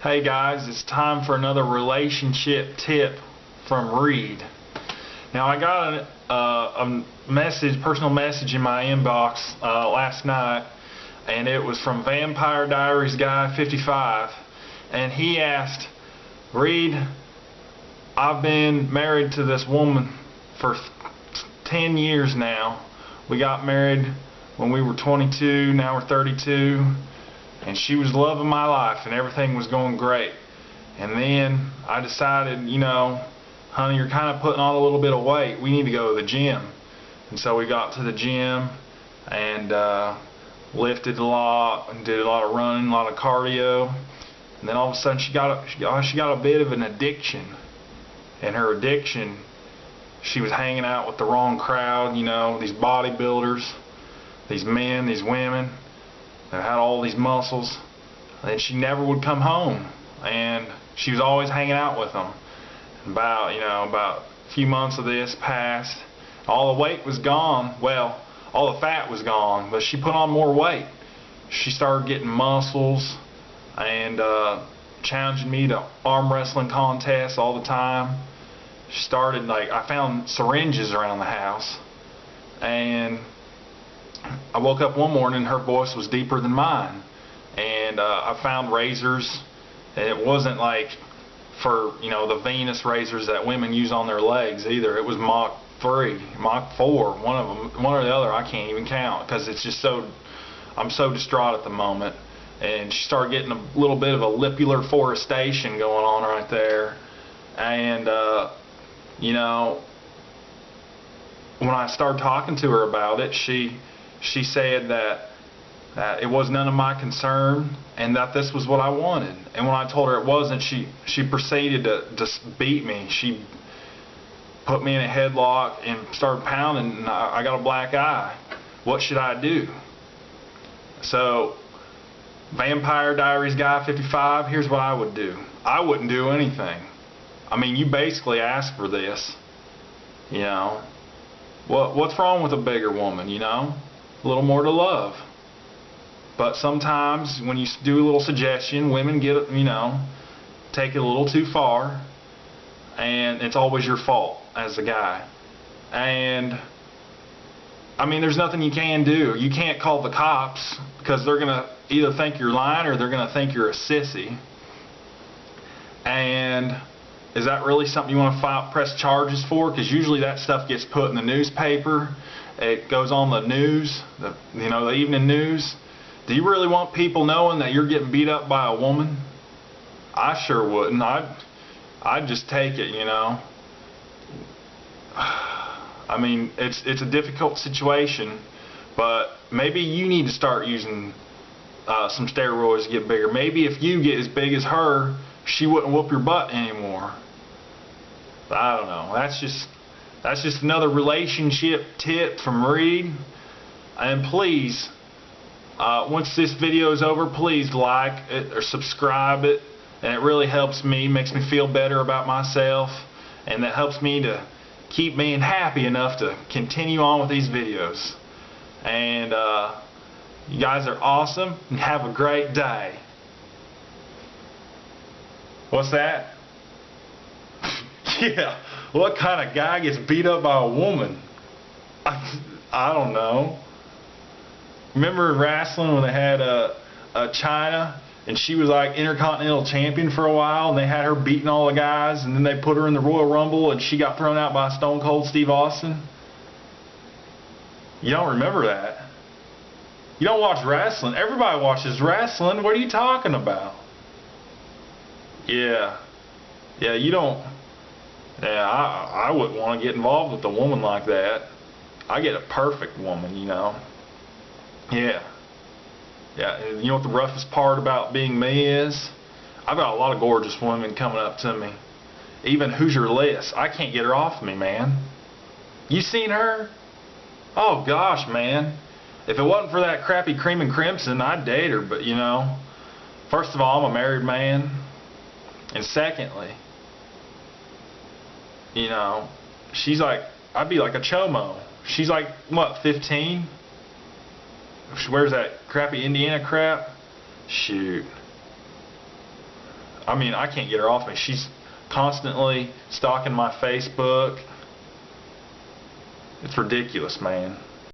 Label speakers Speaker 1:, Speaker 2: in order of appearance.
Speaker 1: Hey guys, it's time for another relationship tip from Reed. Now I got a personal message in my inbox last night, and it was from Vampire Diaries Guy 55, and he asked, Reed, I've been married to this woman for 10 years now. We got married when we were 22, now we're 32. And she was loving my life and everything was going great. And then I decided, honey, you're kind of putting on a little bit of weight. We need to go to the gym. And so we got to the gym and lifted a lot and did a lot of running, a lot of cardio. And then all of a sudden she got a bit of an addiction. And her addiction, she was hanging out with the wrong crowd, these bodybuilders, these men, these women that had all these muscles, and she never would come home, and she was always hanging out with them. About a few months of this passed, all the weight was gone, well, all the fat was gone, but she put on more weight. She started getting muscles and challenging me to arm wrestling contests all the time. She started, I found syringes around the house, and I woke up one morning, her voice was deeper than mine, and I found razors, and it wasn't like for the Venus razors that women use on their legs either. It was Mach 3, Mach 4, one of them, one or the other. I can't even count because it's just I'm so distraught at the moment. And she started getting a little bit of a lipular forestation going on right there, and when I started talking to her about it, she said that it was none of my concern and that this was what I wanted. And when I told her it wasn't, she proceeded to just beat me. She put me in a headlock and started pounding, and I got a black eye. What should I do? So, Vampire Diaries Guy 55, here's what I would do. I wouldn't do anything. I mean, you basically asked for this. What's wrong with a bigger woman, A little more to love. But sometimes when you do a little suggestion, women get, take it a little too far, and it's always your fault as a guy. And I mean, there's nothing you can do. You can't call the cops because they're going to either think you're lying or they're going to think you're a sissy. And is that really something you want to press charges for? Because usually that stuff gets put in the newspaper. It goes on the news, the evening news. Do you really want people knowing that you're getting beat up by a woman? I sure wouldn't. I'd just take it, I mean, it's a difficult situation, but maybe you need to start using some steroids to get bigger. Maybe if you get as big as her, she wouldn't whoop your butt anymore. But I don't know. That's just another relationship tip from Reed. And please, once this video is over, please like it or subscribe it. And it really helps me, makes me feel better about myself. And that helps me to keep being happy enough to continue on with these videos. And you guys are awesome. And have a great day. What's that? Yeah, what kind of guy gets beat up by a woman? I don't know. Remember in wrestling when they had Chyna, and she was like Intercontinental Champion for a while, and they had her beating all the guys, and then they put her in the Royal Rumble, and she got thrown out by Stone Cold Steve Austin? You don't remember that? You don't watch wrestling. Everybody watches wrestling. What are you talking about? Yeah, you don't. Yeah, I wouldn't want to get involved with a woman like that. I get a perfect woman, Yeah. You know what the roughest part about being me is? I've got a lot of gorgeous women coming up to me. Even Hoosier Liz. I can't get her off me, man. You seen her? Oh gosh, man. If it wasn't for that crappy Cream and Crimson, I'd date her, but first of all, I'm a married man. And secondly, she's like, I'd be like a chomo. She's like, what, 15? She wears that crappy Indiana crap. Shoot. I mean, I can't get her off me. She's constantly stalking my Facebook. It's ridiculous, man.